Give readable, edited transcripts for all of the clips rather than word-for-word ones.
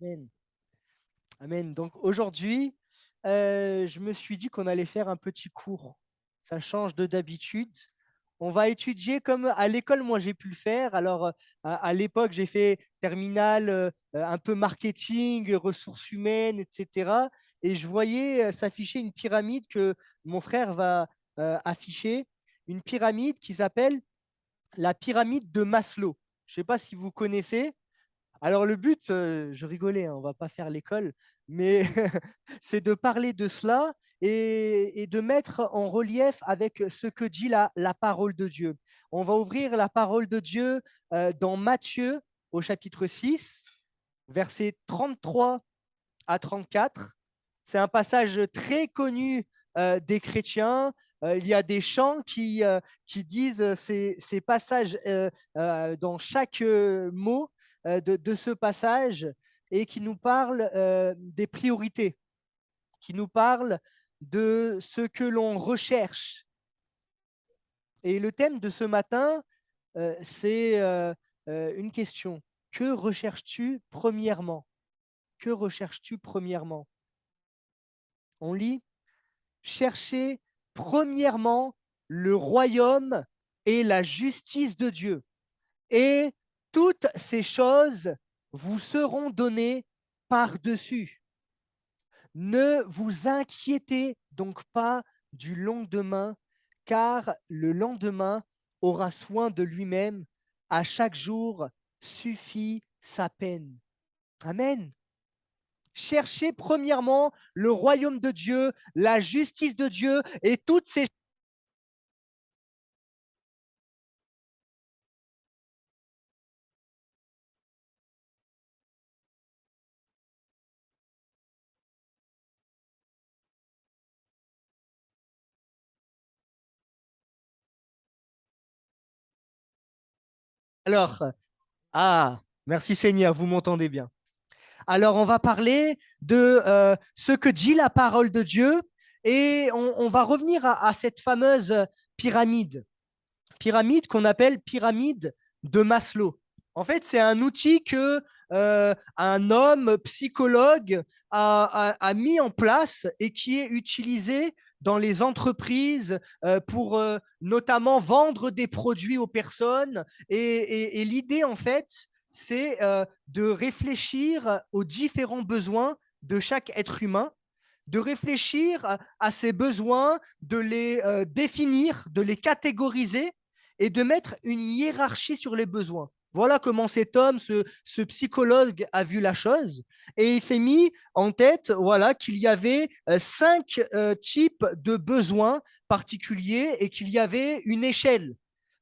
Amen. Amen. Donc aujourd'hui, je me suis dit qu'on allait faire un petit cours. Ça change de d'habitude. On va étudier comme à l'école, moi j'ai pu le faire. Alors à l'époque, j'ai fait terminale, un peu marketing, ressources humaines, etc. Et je voyais s'afficher une pyramide que mon frère va afficher, une pyramide qui s'appelle la pyramide de Maslow. Je ne sais pas si vous connaissez. Alors le but, je rigolais, hein, on va pas faire l'école, mais c'est de parler de cela et de mettre en relief avec ce que dit la parole de Dieu. On va ouvrir la parole de Dieu dans Matthieu au chapitre 6, versets 33 à 34. C'est un passage très connu des chrétiens. Il y a des chants qui disent ces passages dans chaque mot de ce passage et qui nous parlent des priorités, qui nous parlent de ce que l'on recherche. Et le thème de ce matin, c'est une question. Que recherches-tu premièrement? Que recherches-tu premièrement? On lit cherchez premièrement le royaume et la justice de Dieu, et toutes ces choses vous seront données par-dessus. Ne vous inquiétez donc pas du lendemain, car le lendemain aura soin de lui-même. À chaque jour suffit sa peine. Amen. Cherchez premièrement le royaume de Dieu, la justice de Dieu et toutes ces... Alors, merci Seigneur, vous m'entendez bien. Alors, on va parler de ce que dit la parole de Dieu et on va revenir à cette fameuse pyramide, pyramide qu'on appelle pyramide de Maslow. En fait, c'est un outil que un homme psychologue a mis en place et qui est utilisé dans les entreprises pour notamment vendre des produits aux personnes. Et l'idée, en fait, c'est de réfléchir aux différents besoins de chaque être humain, de réfléchir à ces besoins, de les définir, de les catégoriser et de mettre une hiérarchie sur les besoins. Voilà comment cet homme, ce psychologue, a vu la chose. Et il s'est mis en tête voilà, qu'il y avait cinq types de besoins particuliers et qu'il y avait une échelle.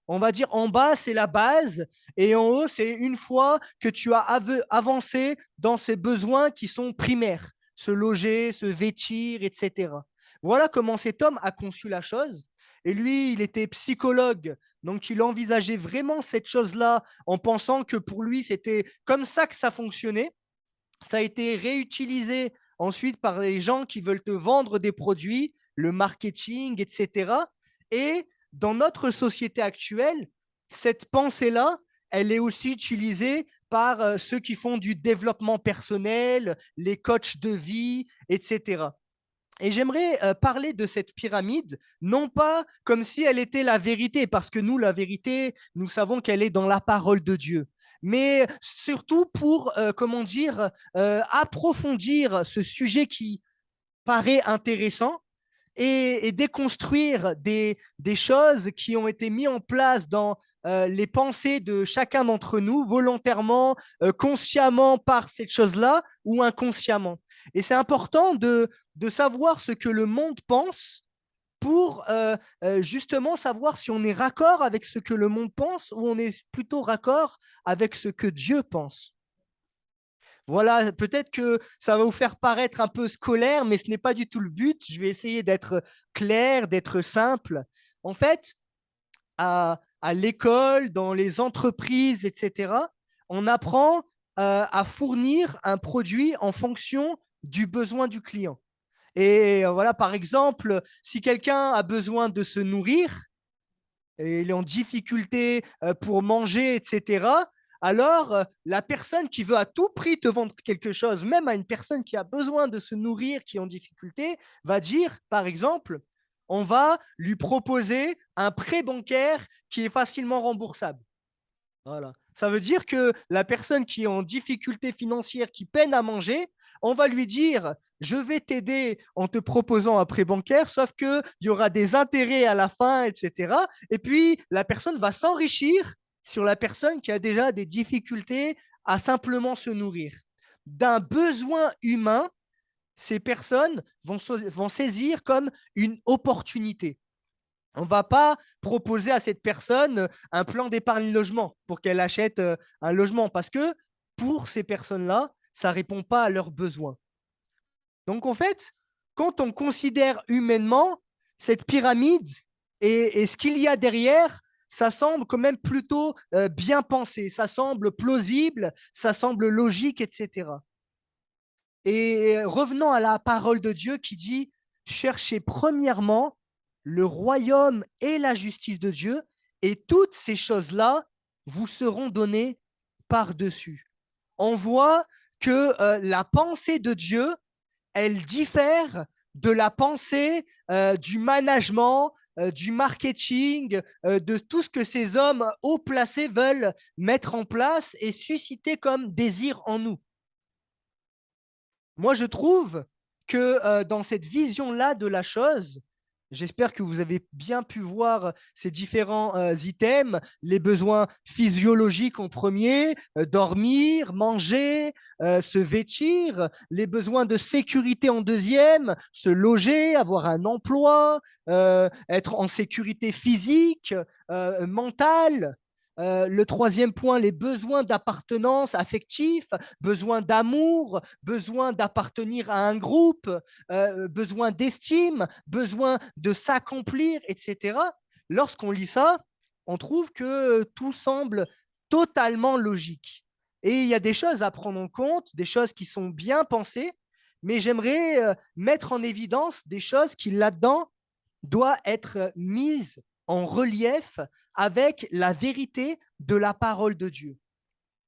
On va dire en bas, c'est la base, et en haut, c'est une fois que tu as avancé dans ces besoins qui sont primaires, se loger, se vêtir, etc. Voilà comment cet homme a conçu la chose. Et lui, il était psychologue, donc il envisageait vraiment cette chose-là en pensant que pour lui, c'était comme ça que ça fonctionnait. Ça a été réutilisé ensuite par les gens qui veulent te vendre des produits, le marketing, etc. Et dans notre société actuelle, cette pensée-là, elle est aussi utilisée par ceux qui font du développement personnel, les coachs de vie, etc. Et j'aimerais parler de cette pyramide, non pas comme si elle était la vérité, parce que nous, la vérité, nous savons qu'elle est dans la parole de Dieu, mais surtout pour, comment dire, approfondir ce sujet qui paraît intéressant et déconstruire des choses qui ont été mises en place dans les pensées de chacun d'entre nous, volontairement, consciemment par cette chose-là ou inconsciemment. Et c'est important de savoir ce que le monde pense pour justement savoir si on est raccord avec ce que le monde pense ou on est plutôt raccord avec ce que Dieu pense. Voilà, peut-être que ça va vous faire paraître un peu scolaire, mais ce n'est pas du tout le but. Je vais essayer d'être clair, d'être simple. En fait, à l'école, dans les entreprises, etc., on apprend à fournir un produit en fonction du besoin du client. Et voilà, par exemple, si quelqu'un a besoin de se nourrir, et il est en difficulté pour manger, etc., alors la personne qui veut à tout prix te vendre quelque chose, même à une personne qui a besoin de se nourrir, qui est en difficulté, va dire, par exemple, on va lui proposer un prêt bancaire qui est facilement remboursable. Voilà. Ça veut dire que la personne qui est en difficulté financière, qui peine à manger, on va lui dire, je vais t'aider en te proposant un prêt bancaire, sauf qu'il y aura des intérêts à la fin, etc. Et puis, la personne va s'enrichir sur la personne qui a déjà des difficultés à simplement se nourrir. D'un besoin humain, ces personnes vont saisir comme une opportunité. On ne va pas proposer à cette personne un plan d'épargne logement pour qu'elle achète un logement parce que pour ces personnes-là, ça ne répond pas à leurs besoins. Donc en fait, quand on considère humainement cette pyramide et ce qu'il y a derrière, ça semble quand même plutôt bien pensé, ça semble plausible, ça semble logique, etc. Et revenons à la parole de Dieu qui dit, cherchez premièrement le royaume et la justice de Dieu, et toutes ces choses-là vous seront données par-dessus. On voit que la pensée de Dieu, elle diffère de la pensée du management, du marketing, de tout ce que ces hommes haut placés veulent mettre en place et susciter comme désir en nous. Moi, je trouve que dans cette vision-là de la chose, j'espère que vous avez bien pu voir ces différents items, les besoins physiologiques en premier, dormir, manger, se vêtir, les besoins de sécurité en deuxième, se loger, avoir un emploi, être en sécurité physique, mentale. Le troisième point, les besoins d'appartenance affectif, besoin d'amour, besoin d'appartenir à un groupe, besoin d'estime, besoin de s'accomplir, etc. Lorsqu'on lit ça, on trouve que tout semble totalement logique. Et il y a des choses à prendre en compte, des choses qui sont bien pensées, mais j'aimerais mettre en évidence des choses qui, là-dedans, doivent être mises en relief avec la vérité de la parole de Dieu.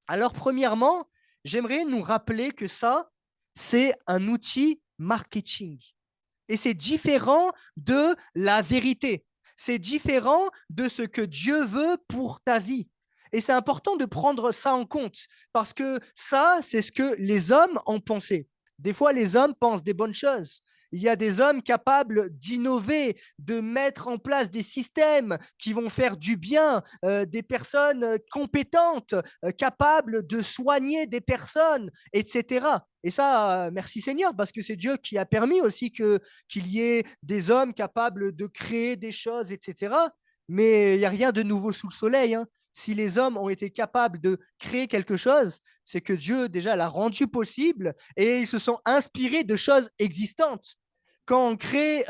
Alors, premièrement, j'aimerais nous rappeler que ça, c'est un outil marketing. Et c'est différent de la vérité. C'est différent de ce que Dieu veut pour ta vie. Et c'est important de prendre ça en compte parce que ça, c'est ce que les hommes ont pensé. Des fois, les hommes pensent des bonnes choses. Il y a des hommes capables d'innover, de mettre en place des systèmes qui vont faire du bien, des personnes compétentes, capables de soigner des personnes, etc. Et ça, merci Seigneur, parce que c'est Dieu qui a permis aussi qu'il y ait des hommes capables de créer des choses, etc. Mais il n'y a rien de nouveau sous le soleil, hein. Si les hommes ont été capables de créer quelque chose, c'est que Dieu déjà l'a rendu possible et ils se sont inspirés de choses existantes. Quand on crée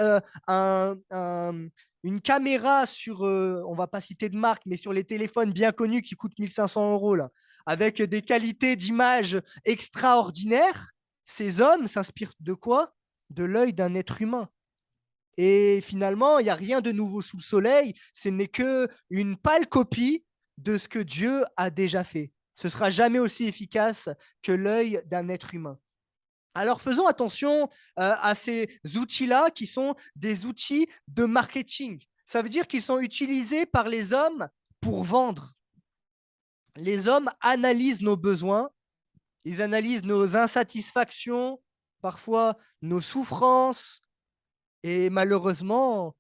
une caméra sur, on va pas citer de marque, mais sur les téléphones bien connus qui coûtent 1 500 € là, avec des qualités d'image extraordinaires, ces hommes s'inspirent de quoi? De l'œil d'un être humain. Et finalement, il n'y a rien de nouveau sous le soleil, ce n'est qu'une pâle copie de ce que Dieu a déjà fait. Ce sera jamais aussi efficace que l'œil d'un être humain. Alors faisons attention à ces outils-là qui sont des outils de marketing. Ça veut dire qu'ils sont utilisés par les hommes pour vendre. Les hommes analysent nos besoins, ils analysent nos insatisfactions, parfois nos souffrances, et malheureusement,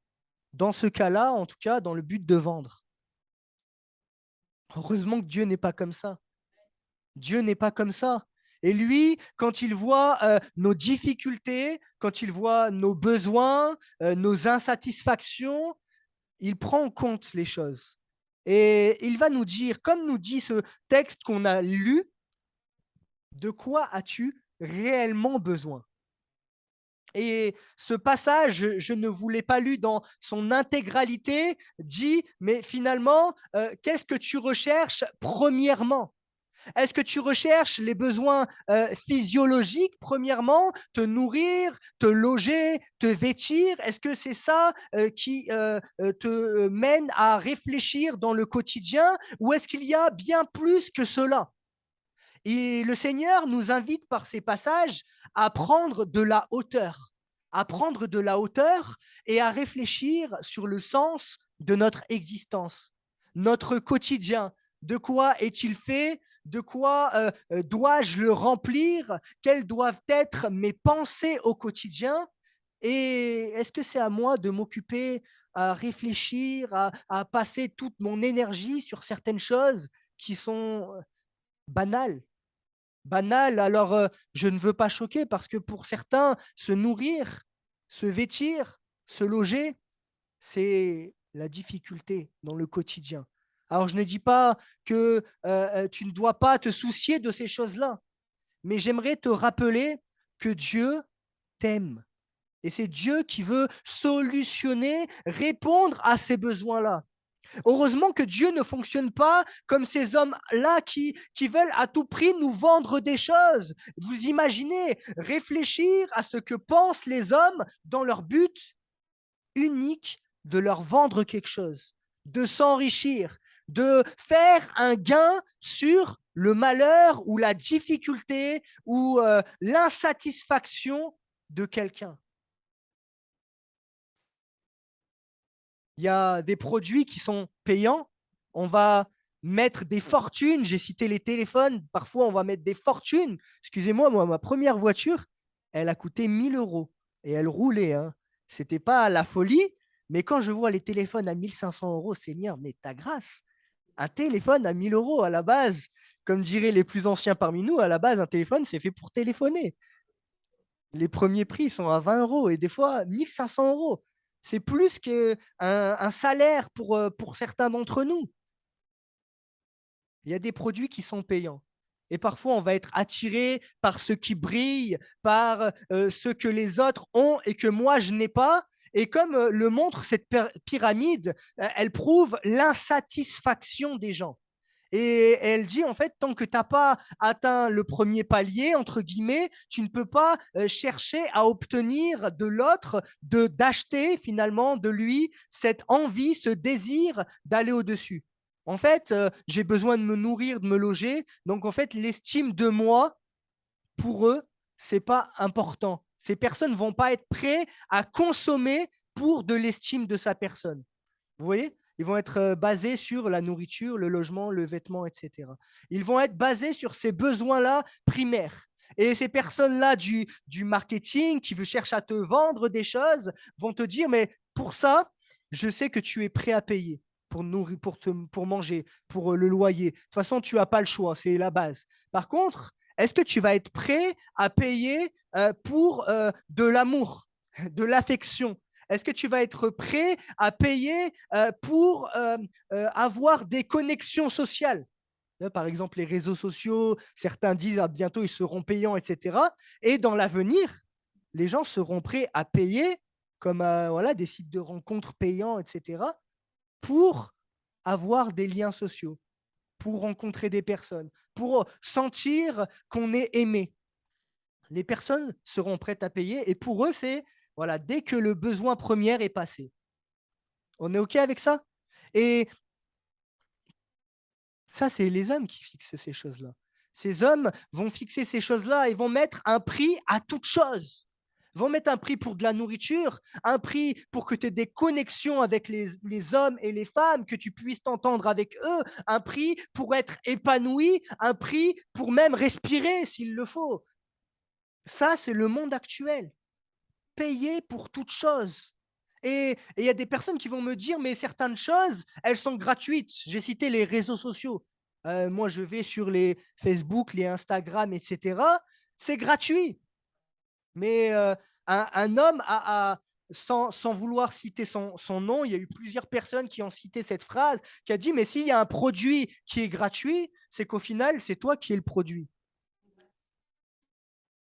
dans ce cas-là, en tout cas, dans le but de vendre. Heureusement que Dieu n'est pas comme ça. Dieu n'est pas comme ça. Et lui, quand il voit nos difficultés, quand il voit nos besoins, nos insatisfactions, il prend en compte les choses. Et il va nous dire, comme nous dit ce texte qu'on a lu, de quoi as-tu réellement besoin? Et ce passage, je ne vous l'ai pas lu dans son intégralité, dit, mais finalement, qu'est-ce que tu recherches premièrement? Est-ce que tu recherches les besoins physiologiques, premièrement, te nourrir, te loger, te vêtir? Est-ce que c'est ça qui te mène à réfléchir dans le quotidien ou est-ce qu'il y a bien plus que cela? Et le Seigneur nous invite par ces passages à prendre de la hauteur, à prendre de la hauteur et à réfléchir sur le sens de notre existence, notre quotidien. De quoi est-il fait? De quoi dois-je le remplir? Quelles doivent être mes pensées au quotidien? Et est-ce que c'est à moi de m'occuper, à réfléchir, à passer toute mon énergie sur certaines choses qui sont banales? Banal, alors je ne veux pas choquer parce que pour certains, se nourrir, se vêtir, se loger, c'est la difficulté dans le quotidien. Alors je ne dis pas que tu ne dois pas te soucier de ces choses-là, mais j'aimerais te rappeler que Dieu t'aime. Et c'est Dieu qui veut solutionner, répondre à ces besoins-là. Heureusement que Dieu ne fonctionne pas comme ces hommes-là qui veulent à tout prix nous vendre des choses. Vous imaginez réfléchir à ce que pensent les hommes dans leur but unique de leur vendre quelque chose, de s'enrichir, de faire un gain sur le malheur ou la difficulté ou l'insatisfaction de quelqu'un. Il y a des produits qui sont payants. On va mettre des fortunes. J'ai cité les téléphones. Parfois, on va mettre des fortunes. Excusez-moi, moi, ma première voiture, elle a coûté 1 000 € et elle roulait. Hein. C'était pas la folie. Mais quand je vois les téléphones à 1 500 €, Seigneur, mais ta grâce. Un téléphone à 1 000 € à la base, comme diraient les plus anciens parmi nous, à la base, un téléphone, c'est fait pour téléphoner. Les premiers prix sont à 20 € et des fois 1 500 €. C'est plus qu'un salaire pour certains d'entre nous. Il y a des produits qui sont payants. Et parfois, on va être attiré par ce qui brille, par ce que les autres ont et que moi, je n'ai pas. Et comme le montre cette pyramide, elle prouve l'insatisfaction des gens. Et elle dit, en fait, tant que tu n'as pas atteint le premier palier, entre guillemets, tu ne peux pas chercher à obtenir de l'autre, d'acheter finalement de lui cette envie, ce désir d'aller au-dessus. En fait, j'ai besoin de me nourrir, de me loger. Donc, en fait, l'estime de moi, pour eux, c'est pas important. Ces personnes ne vont pas être prêtes à consommer pour de l'estime de sa personne. Vous voyez? Ils vont être basés sur la nourriture, le logement, le vêtement, etc. Ils vont être basés sur ces besoins-là primaires. Et ces personnes-là du marketing qui cherchent à te vendre des choses vont te dire, mais pour ça, je sais que tu es prêt à payer pour nourrir, pour manger, pour le loyer. De toute façon, tu n'as pas le choix, c'est la base. Par contre, est-ce que tu vas être prêt à payer pour de l'amour, de l'affection? Est-ce que tu vas être prêt à payer pour avoir des connexions sociales? Par exemple, les réseaux sociaux, certains disent ah, bientôt ils seront payants, etc. Et dans l'avenir, les gens seront prêts à payer, comme voilà, des sites de rencontres payants, etc., pour avoir des liens sociaux, pour rencontrer des personnes, pour sentir qu'on est aimé. Les personnes seront prêtes à payer et pour eux, c'est voilà, dès que le besoin premier est passé. On est OK avec ça? Et ça, c'est les hommes qui fixent ces choses-là. Ces hommes vont fixer ces choses-là et vont mettre un prix à toute chose. Ils vont mettre un prix pour de la nourriture, un prix pour que tu aies des connexions avec les hommes et les femmes, que tu puisses t'entendre avec eux, un prix pour être épanoui, un prix pour même respirer s'il le faut. Ça, c'est le monde actuel. Payer pour toute chose. Et il y a des personnes qui vont me dire, mais certaines choses, elles sont gratuites. J'ai cité les réseaux sociaux. Moi, je vais sur les Facebook, les Instagram, etc. C'est gratuit. Mais un homme sans vouloir citer son nom, il y a eu plusieurs personnes qui ont cité cette phrase, qui a dit, mais s'il y a un produit qui est gratuit, c'est qu'au final, c'est toi qui es le produit.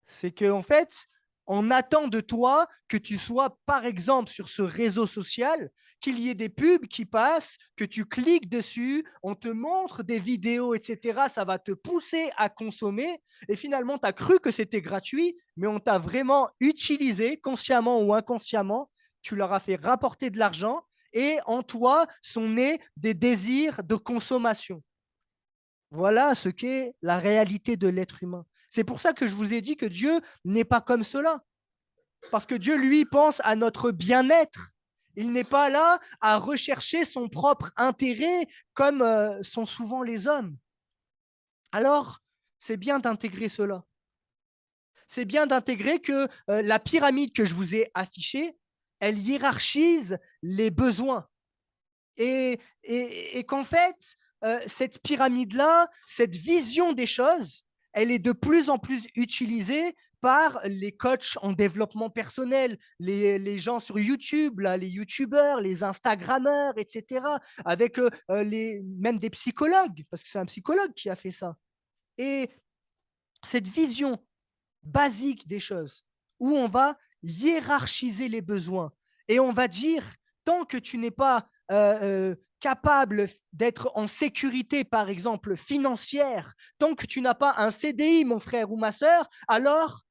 C'est qu'en fait, On attend de toi que tu sois, par exemple, sur ce réseau social, qu'il y ait des pubs qui passent, que tu cliques dessus, on te montre des vidéos, etc. Ça va te pousser à consommer. Et finalement, tu as cru que c'était gratuit, mais on t'a vraiment utilisé, consciemment ou inconsciemment. Tu leur as fait rapporter de l'argent et en toi sont nés des désirs de consommation. Voilà ce qu'est la réalité de l'être humain. C'est pour ça que je vous ai dit que Dieu n'est pas comme cela. Parce que Dieu, lui, pense à notre bien-être. Il n'est pas là à rechercher son propre intérêt comme sont souvent les hommes. Alors, c'est bien d'intégrer cela. C'est bien d'intégrer que la pyramide que je vous ai affichée, elle hiérarchise les besoins. Et qu'en fait, cette pyramide-là, cette vision des choses, elle est de plus en plus utilisée par les coachs en développement personnel, les gens sur YouTube, là, les YouTubeurs, les Instagrammeurs, etc., avec même des psychologues, parce que c'est un psychologue qui a fait ça. Et cette vision basique des choses, où on va hiérarchiser les besoins et on va dire, tant que tu n'es pas capable d'être en sécurité, par exemple, financière, tant que tu n'as pas un CDI, mon frère ou ma sœur, alors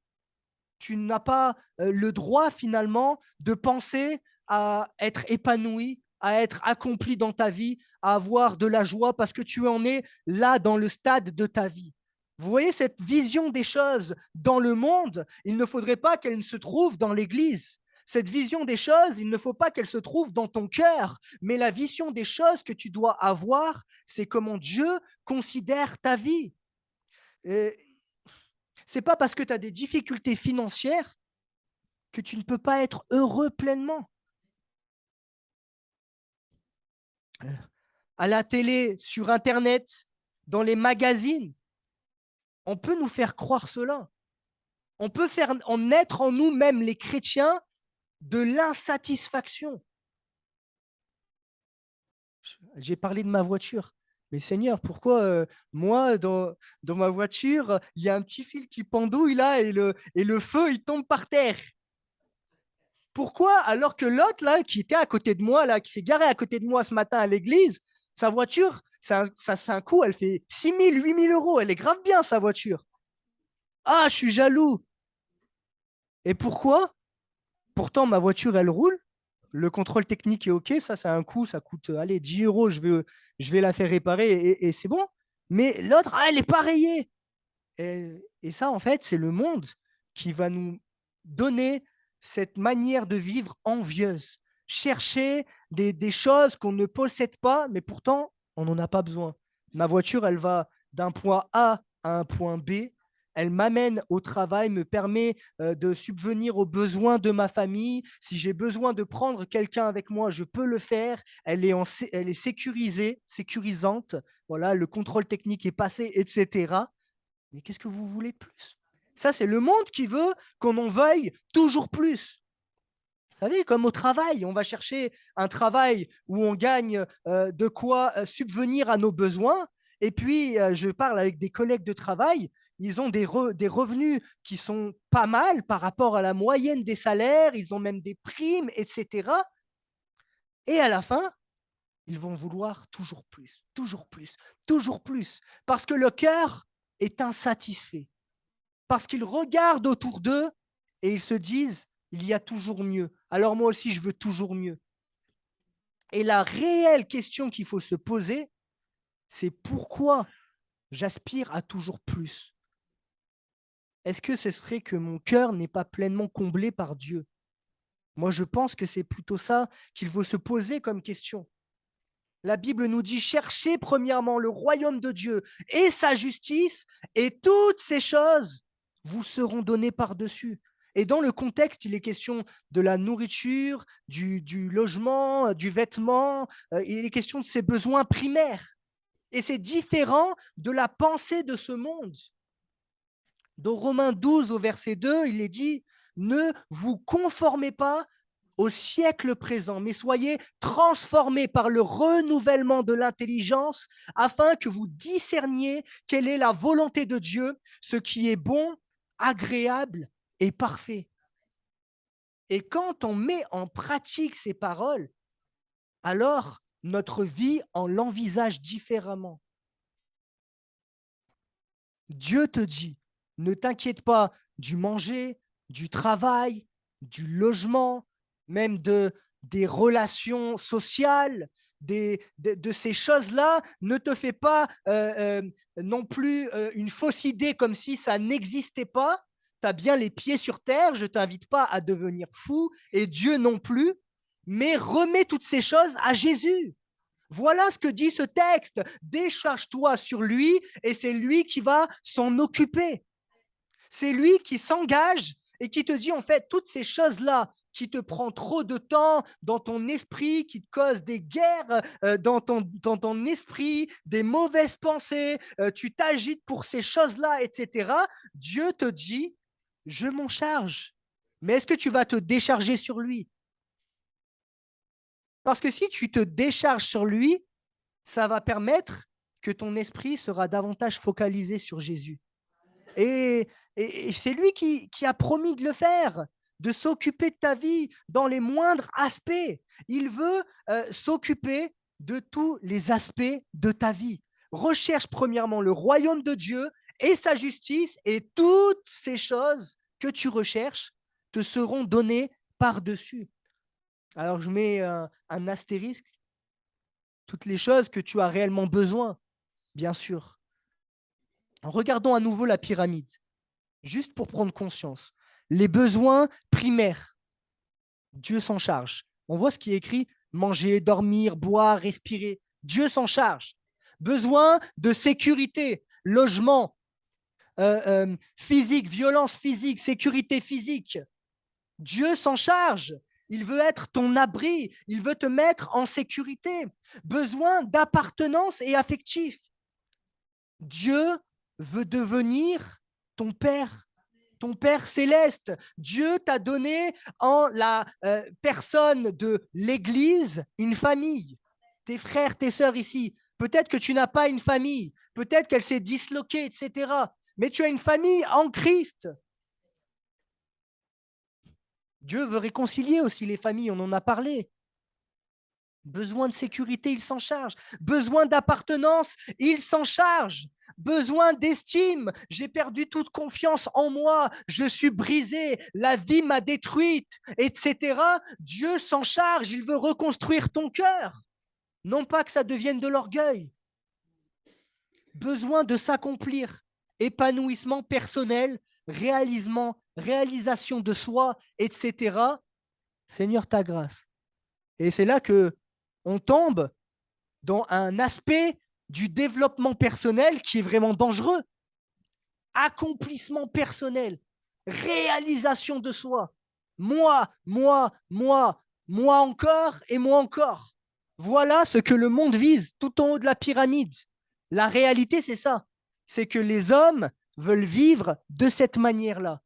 tu n'as pas le droit finalement de penser à être épanoui, à être accompli dans ta vie, à avoir de la joie parce que tu en es là dans le stade de ta vie. Vous voyez cette vision des choses dans le monde, il ne faudrait pas qu'elle se trouve dans l'Église. Cette vision des choses, il ne faut pas qu'elle se trouve dans ton cœur, mais la vision des choses que tu dois avoir, c'est comment Dieu considère ta vie. Et c'est pas parce que tu as des difficultés financières que tu ne peux pas être heureux pleinement. À la télé, sur Internet, dans les magazines, on peut nous faire croire cela. On peut faire en naître en nous-mêmes, les chrétiens, de l'insatisfaction. J'ai parlé de ma voiture. Mais Seigneur, pourquoi moi, dans ma voiture, il y a un petit fil qui pendouille là et le feu, il tombe par terre. Pourquoi, alors que l'autre, là, qui était à côté de moi, là, qui s'est garé à côté de moi ce matin à l'église, sa voiture, ça, c'est un coup, elle fait 6 000, 8 000 euros. Elle est grave bien, sa voiture. Ah, je suis jaloux. Et pourquoi? Pourtant, ma voiture, elle roule. Le contrôle technique est OK. Ça, c'est un coût. Ça coûte, allez, 10 euros. Je vais la faire réparer et c'est bon. Mais l'autre, ah, elle est pas rayée. Et ça, en fait, c'est le monde qui va nous donner cette manière de vivre envieuse. Chercher des choses qu'on ne possède pas, mais pourtant, on n'en a pas besoin. Ma voiture, elle va d'un point A à un point B. Elle m'amène au travail, me permet de subvenir aux besoins de ma famille. Si j'ai besoin de prendre quelqu'un avec moi, je peux le faire. Elle est sécurisée, sécurisante. Voilà, le contrôle technique est passé, etc. Mais qu'est-ce que vous voulez de plus? Ça, c'est le monde qui veut qu'on en veuille toujours plus. Vous savez, comme au travail, on va chercher un travail où on gagne de quoi subvenir à nos besoins. Et puis, je parle avec des collègues de travail, ils ont des revenus qui sont pas mal par rapport à la moyenne des salaires, ils ont même des primes, etc. Et à la fin, ils vont vouloir toujours plus, toujours plus, toujours plus, parce que le cœur est insatisfait. Parce qu'ils regardent autour d'eux et ils se disent, il y a toujours mieux. Alors moi aussi, je veux toujours mieux. Et la réelle question qu'il faut se poser, c'est pourquoi j'aspire à toujours plus? Est-ce que ce serait que mon cœur n'est pas pleinement comblé par Dieu? Moi, je pense que c'est plutôt ça qu'il faut se poser comme question. La Bible nous dit, cherchez premièrement le royaume de Dieu et sa justice, et toutes ces choses vous seront données par-dessus. Et dans le contexte, il est question de la nourriture, du logement, du vêtement, il est question de ses besoins primaires. Et c'est différent de la pensée de ce monde. Dans Romains 12, au verset 2, il est dit, ne vous conformez pas au siècle présent, mais soyez transformés par le renouvellement de l'intelligence afin que vous discerniez quelle est la volonté de Dieu, ce qui est bon, agréable et parfait. Et quand on met en pratique ces paroles, alors notre vie, on l'envisage différemment. Dieu te dit, ne t'inquiète pas du manger, du travail, du logement, même des relations sociales, de ces choses-là. Ne te fais pas non plus une fausse idée comme si ça n'existait pas. Tu as bien les pieds sur terre, je ne t'invite pas à devenir fou, et Dieu non plus, mais remets toutes ces choses à Jésus. Voilà ce que dit ce texte. Décharge-toi sur lui et c'est lui qui va s'en occuper. C'est lui qui s'engage et qui te dit en fait toutes ces choses-là qui te prend trop de temps dans ton esprit, qui te cause des guerres dans ton esprit, des mauvaises pensées, tu t'agites pour ces choses-là, etc. Dieu te dit, je m'en charge. Mais est-ce que tu vas te décharger sur lui? Parce que si tu te décharges sur lui, ça va permettre que ton esprit sera davantage focalisé sur Jésus. Et c'est lui qui a promis de le faire, de s'occuper de ta vie dans les moindres aspects. Il veut s'occuper de tous les aspects de ta vie. Recherche premièrement le royaume de Dieu et sa justice, et toutes ces choses que tu recherches te seront données par-dessus. Alors je mets un astérisque, toutes les choses que tu as réellement besoin, bien sûr. Regardons à nouveau la pyramide, juste pour prendre conscience. Les besoins primaires, Dieu s'en charge. On voit ce qui est écrit, manger, dormir, boire, respirer. Dieu s'en charge. Besoin de sécurité, logement, physique, violence physique, sécurité physique. Dieu s'en charge. Il veut être ton abri. Il veut te mettre en sécurité. Besoin d'appartenance et affectif. Dieu veut devenir ton Père céleste. Dieu t'a donné en la personne de l'Église une famille. Tes frères, tes sœurs ici. Peut-être que tu n'as pas une famille. Peut-être qu'elle s'est disloquée, etc. Mais tu as une famille en Christ. Dieu veut réconcilier aussi les familles, on en a parlé. Besoin de sécurité, il s'en charge. Besoin d'appartenance, il s'en charge. Besoin d'estime, j'ai perdu toute confiance en moi, je suis brisé, la vie m'a détruite, etc. Dieu s'en charge, il veut reconstruire ton cœur. Non pas que ça devienne de l'orgueil. Besoin de s'accomplir, épanouissement personnel, réalisation de soi, etc. Seigneur, ta grâce. Et c'est là que on tombe dans un aspect du développement personnel qui est vraiment dangereux. Accomplissement personnel, réalisation de soi. Moi encore et moi encore. Voilà ce que le monde vise tout en haut de la pyramide. La réalité, c'est ça. C'est que les hommes veulent vivre de cette manière-là.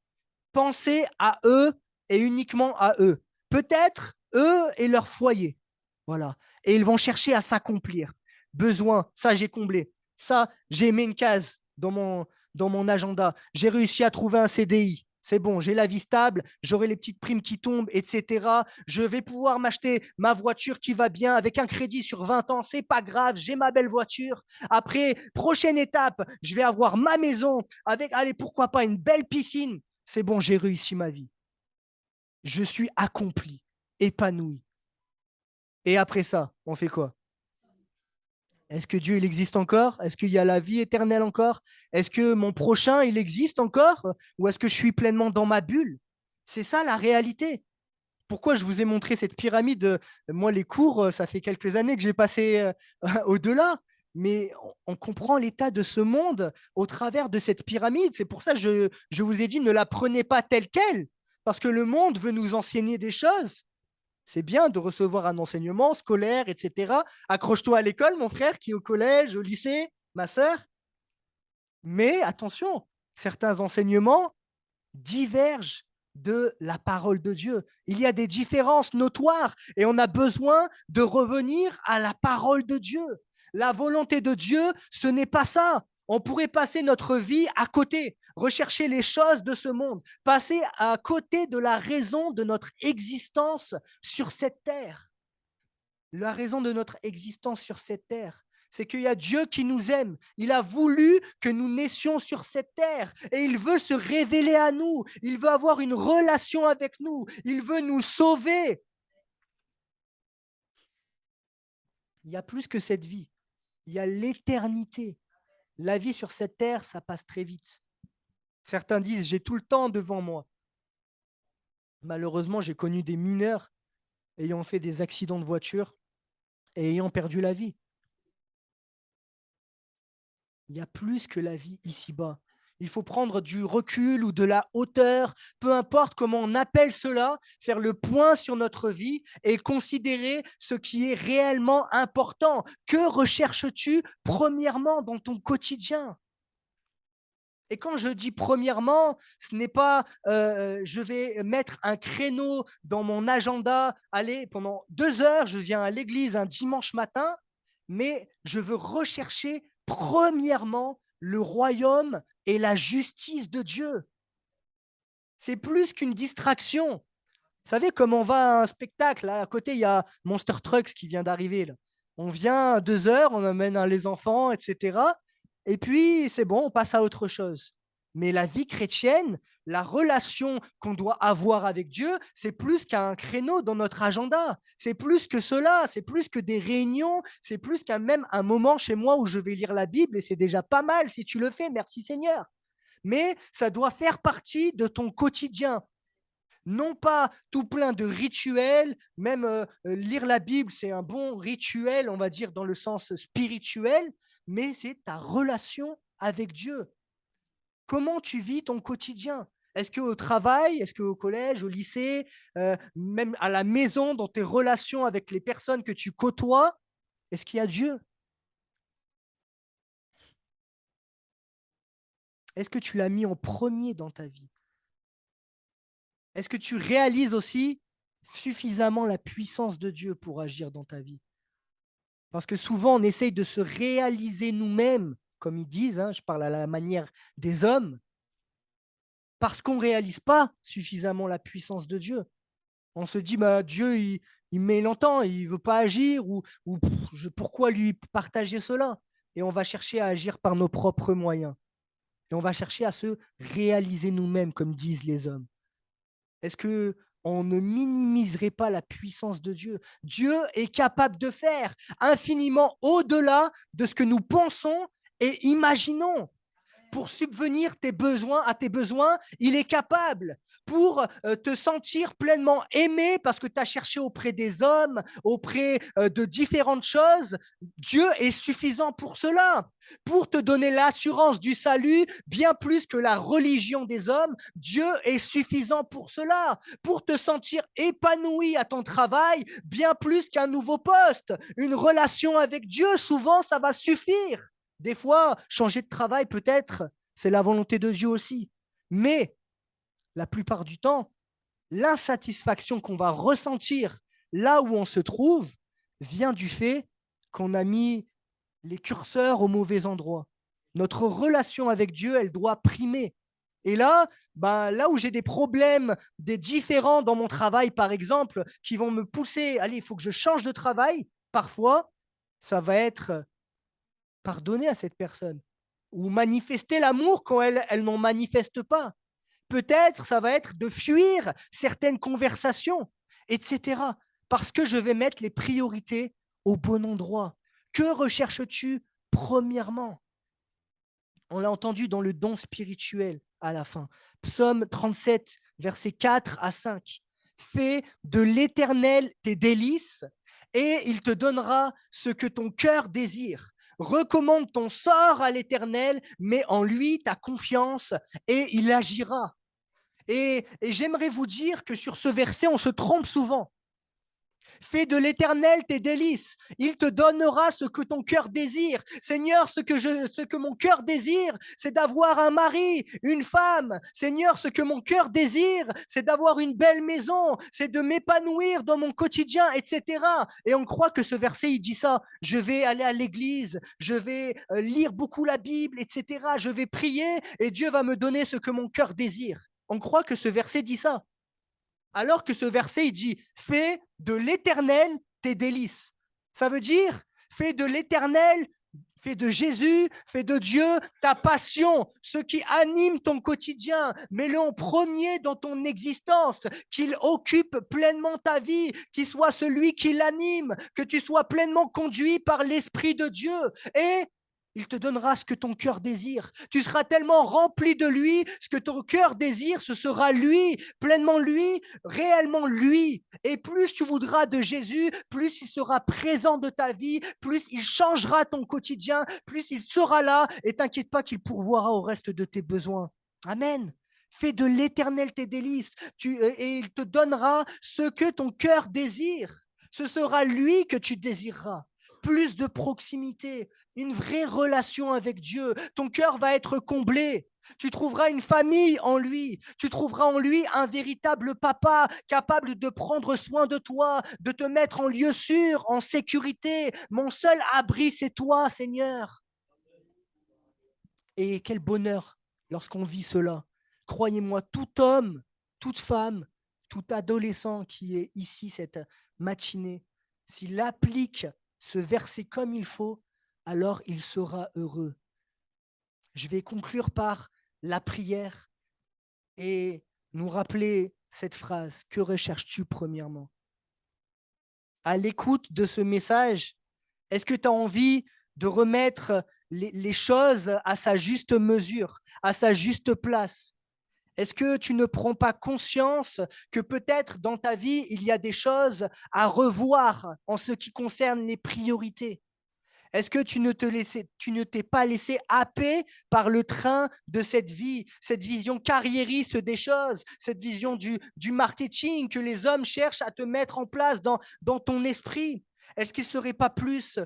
Penser à eux et uniquement à eux. Peut-être eux et leur foyer. Voilà. Et ils vont chercher à s'accomplir. Besoin, ça j'ai comblé. Ça, j'ai mis une case dans mon agenda. J'ai réussi à trouver un CDI. C'est bon, j'ai la vie stable, j'aurai les petites primes qui tombent, etc. Je vais pouvoir m'acheter ma voiture qui va bien avec un crédit sur 20 ans. C'est pas grave, j'ai ma belle voiture. Après, prochaine étape, je vais avoir ma maison avec, allez, pourquoi pas une belle piscine. C'est bon, j'ai réussi ma vie. Je suis accompli, épanoui. Et après ça, on fait quoi? Est-ce que Dieu, il existe encore? Est-ce qu'il y a la vie éternelle encore? Est-ce que mon prochain, il existe encore? Ou est-ce que je suis pleinement dans ma bulle? C'est ça la réalité. Pourquoi je vous ai montré cette pyramide? Moi, les cours, ça fait quelques années que j'ai passé au-delà. Mais on comprend l'état de ce monde au travers de cette pyramide. C'est pour ça que je vous ai dit, ne la prenez pas telle qu'elle. Parce que le monde veut nous enseigner des choses. C'est bien de recevoir un enseignement scolaire, etc. Accroche-toi à l'école, mon frère, qui est au collège, au lycée, ma sœur. Mais attention, certains enseignements divergent de la parole de Dieu. Il y a des différences notoires et on a besoin de revenir à la parole de Dieu. La volonté de Dieu, ce n'est pas ça. On pourrait passer notre vie à côté, rechercher les choses de ce monde, passer à côté de la raison de notre existence sur cette terre. La raison de notre existence sur cette terre, c'est qu'il y a Dieu qui nous aime. Il a voulu que nous naissions sur cette terre et il veut se révéler à nous. Il veut avoir une relation avec nous. Il veut nous sauver. Il y a plus que cette vie. Il y a l'éternité. La vie sur cette terre, ça passe très vite. Certains disent, j'ai tout le temps devant moi. Malheureusement, j'ai connu des mineurs ayant fait des accidents de voiture et ayant perdu la vie. Il y a plus que la vie ici-bas. Il faut prendre du recul ou de la hauteur, peu importe comment on appelle cela, faire le point sur notre vie et considérer ce qui est réellement important. Que recherches-tu premièrement dans ton quotidien? Et quand je dis premièrement, ce n'est pas je vais mettre un créneau dans mon agenda, allez, pendant 2 heures, je viens à l'église un dimanche matin, mais je veux rechercher premièrement le royaume et la justice de Dieu. C'est plus qu'une distraction. Vous savez, comme on va à un spectacle, là, à côté, il y a Monster Trucks qui vient d'arriver. Là. On vient à 2 heures, on amène les enfants, etc. Et puis, c'est bon, on passe à autre chose. Mais la vie chrétienne, la relation qu'on doit avoir avec Dieu, c'est plus qu'un créneau dans notre agenda. C'est plus que cela, c'est plus que des réunions, c'est plus qu'un même un moment chez moi où je vais lire la Bible et c'est déjà pas mal si tu le fais, merci Seigneur. Mais ça doit faire partie de ton quotidien non pas tout plein de rituels, même lire la Bible, c'est un bon rituel, on va dire dans le sens spirituel, mais c'est ta relation avec Dieu. Comment tu vis ton quotidien? Est-ce qu'au travail, est-ce qu'au collège, au lycée, même à la maison, dans tes relations avec les personnes que tu côtoies, est-ce qu'il y a Dieu? Est-ce que tu l'as mis en premier dans ta vie? Est-ce que tu réalises aussi suffisamment la puissance de Dieu pour agir dans ta vie? Parce que souvent, on essaye de se réaliser nous-mêmes, comme ils disent, hein, je parle à la manière des hommes, parce qu'on ne réalise pas suffisamment la puissance de Dieu. On se dit, bah, Dieu, il met longtemps, il ne veut pas agir, ou pourquoi lui partager cela? Et on va chercher à agir par nos propres moyens. Et on va chercher à se réaliser nous-mêmes, comme disent les hommes. Est-ce que on ne minimiserait pas la puissance de Dieu? Dieu est capable de faire infiniment au-delà de ce que nous pensons et imaginons. Pour subvenir à tes besoins, il est capable. Pour te sentir pleinement aimé parce que tu as cherché auprès des hommes, auprès de différentes choses, Dieu est suffisant pour cela. Pour te donner l'assurance du salut, bien plus que la religion des hommes, Dieu est suffisant pour cela. Pour te sentir épanoui à ton travail, bien plus qu'un nouveau poste, une relation avec Dieu, souvent ça va suffire. Des fois, changer de travail, peut-être, c'est la volonté de Dieu aussi. Mais la plupart du temps, l'insatisfaction qu'on va ressentir là où on se trouve vient du fait qu'on a mis les curseurs au mauvais endroit. Notre relation avec Dieu, elle doit primer. Et là, là où j'ai des problèmes, des différends dans mon travail, par exemple, qui vont me pousser, allez, il faut que je change de travail, parfois, ça va être pardonner à cette personne ou manifester l'amour quand elle n'en manifeste pas. Peut-être ça va être de fuir certaines conversations, etc. Parce que je vais mettre les priorités au bon endroit. Que recherches-tu premièrement? On l'a entendu dans le don spirituel à la fin. Psaume 37, versets 4 à 5. Fais de l'Éternel tes délices et il te donnera ce que ton cœur désire. Recommande ton sort à l'Éternel, mets en lui ta confiance et il agira. Et j'aimerais vous dire que sur ce verset, on se trompe souvent. Fais de l'Éternel tes délices. Il te donnera ce que ton cœur désire. Seigneur, ce que mon cœur désire, c'est d'avoir un mari, une femme. Seigneur, ce que mon cœur désire, c'est d'avoir une belle maison, c'est de m'épanouir dans mon quotidien, etc. Et on croit que ce verset, il dit ça. Je vais aller à l'église, je vais lire beaucoup la Bible, etc. Je vais prier et Dieu va me donner ce que mon cœur désire. On croit que ce verset dit ça. Alors que ce verset, il dit, fais de l'Éternel tes délices. Ça veut dire, fais de l'Éternel, fais de Jésus, fais de Dieu ta passion, ce qui anime ton quotidien. Mets-le en premier dans ton existence, qu'il occupe pleinement ta vie, qu'il soit celui qui l'anime, que tu sois pleinement conduit par l'Esprit de Dieu. Et il te donnera ce que ton cœur désire. Tu seras tellement rempli de lui, ce que ton cœur désire, ce sera lui, pleinement lui, réellement lui. Et plus tu voudras de Jésus, plus il sera présent de ta vie, plus il changera ton quotidien, plus il sera là. Et t'inquiète pas qu'il pourvoira au reste de tes besoins. Amen. Fais de l'Éternel tes délices, et il te donnera ce que ton cœur désire. Ce sera lui que tu désireras. Plus de proximité, une vraie relation avec Dieu. Ton cœur va être comblé. Tu trouveras une famille en lui. Tu trouveras en lui un véritable papa capable de prendre soin de toi, de te mettre en lieu sûr, en sécurité. Mon seul abri, c'est toi, Seigneur. Et quel bonheur lorsqu'on vit cela. Croyez-moi, tout homme, toute femme, tout adolescent qui est ici cette matinée, s'il applique ce verset comme il faut, alors il sera heureux. Je vais conclure par la prière et nous rappeler cette phrase. Que recherches-tu premièrement? À l'écoute de ce message, est-ce que tu as envie de remettre les choses à sa juste mesure, à sa juste place? Est-ce que tu ne prends pas conscience que peut-être dans ta vie, il y a des choses à revoir en ce qui concerne les priorités? Est-ce que tu ne t'es pas laissé happer par le train de cette vie, cette vision carriériste des choses, cette vision du marketing que les hommes cherchent à te mettre en place dans ton esprit? Est-ce qu'il ne serait pas plus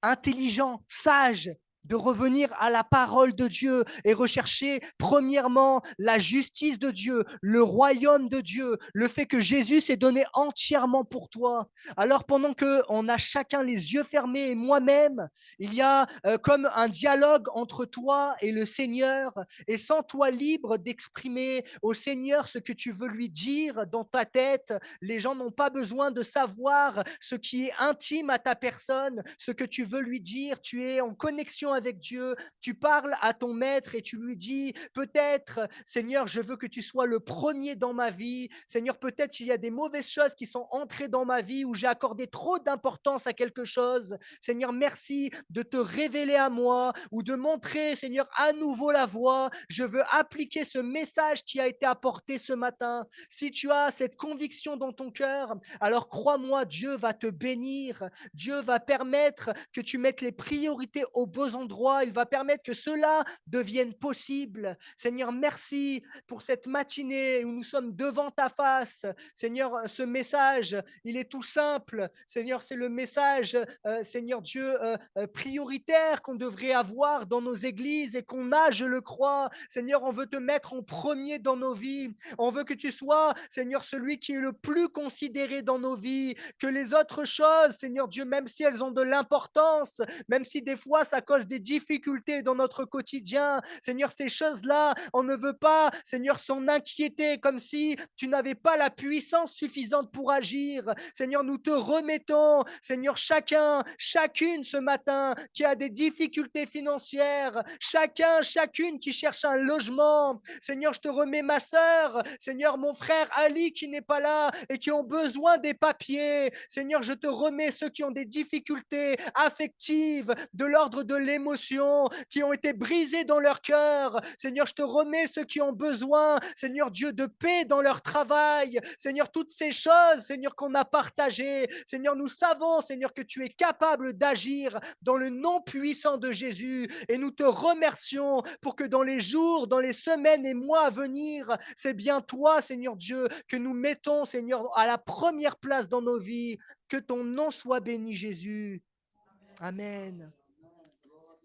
intelligent, sage, de revenir à la parole de Dieu et rechercher premièrement la justice de Dieu, le royaume de Dieu, le fait que Jésus s'est donné entièrement pour toi? Alors pendant qu'on a chacun les yeux fermés et moi-même, il y a comme un dialogue entre toi et le Seigneur, et sans toi libre d'exprimer au Seigneur ce que tu veux lui dire dans ta tête. Les gens n'ont pas besoin de savoir ce qui est intime à ta personne, ce que tu veux lui dire. Tu es en connexion avec Dieu, tu parles à ton maître et tu lui dis, peut-être, Seigneur, je veux que tu sois le premier dans ma vie. Seigneur, peut-être il y a des mauvaises choses qui sont entrées dans ma vie où j'ai accordé trop d'importance à quelque chose. Seigneur, merci de te révéler à moi ou de montrer, Seigneur, à nouveau la voie. Je veux appliquer ce message qui a été apporté ce matin. Si tu as cette conviction dans ton cœur, alors crois-moi, Dieu va te bénir. Dieu va permettre que tu mettes les priorités aux beaux endroits. Il va permettre que cela devienne possible. Seigneur, merci pour cette matinée où nous sommes devant ta face. Seigneur, ce message, il est tout simple. Seigneur, c'est le message, Seigneur Dieu, prioritaire qu'on devrait avoir dans nos églises et qu'on a, je le crois. Seigneur, on veut te mettre en premier dans nos vies. On veut que tu sois, Seigneur, celui qui est le plus considéré dans nos vies, que les autres choses, Seigneur Dieu, même si elles ont de l'importance, même si des fois ça cause des difficultés dans notre quotidien, Seigneur, ces choses-là, on ne veut pas, Seigneur, s'en inquiéter comme si tu n'avais pas la puissance suffisante pour agir. Seigneur, nous te remettons, Seigneur, chacune ce matin qui a des difficultés financières, chacune qui cherche un logement. Seigneur, je te remets ma sœur, Seigneur, mon frère Ali qui n'est pas là et qui ont besoin des papiers. Seigneur, je te remets ceux qui ont des difficultés affectives de l'ordre de d'émotions, qui ont été brisés dans leur cœur. Seigneur, je te remets ceux qui ont besoin, Seigneur Dieu, de paix dans leur travail. Seigneur, toutes ces choses, Seigneur, qu'on a partagées. Seigneur, nous savons, Seigneur, que tu es capable d'agir dans le nom puissant de Jésus. Et nous te remercions pour que dans les jours, dans les semaines et mois à venir, c'est bien toi, Seigneur Dieu, que nous mettons, Seigneur, à la première place dans nos vies. Que ton nom soit béni, Jésus. Amen.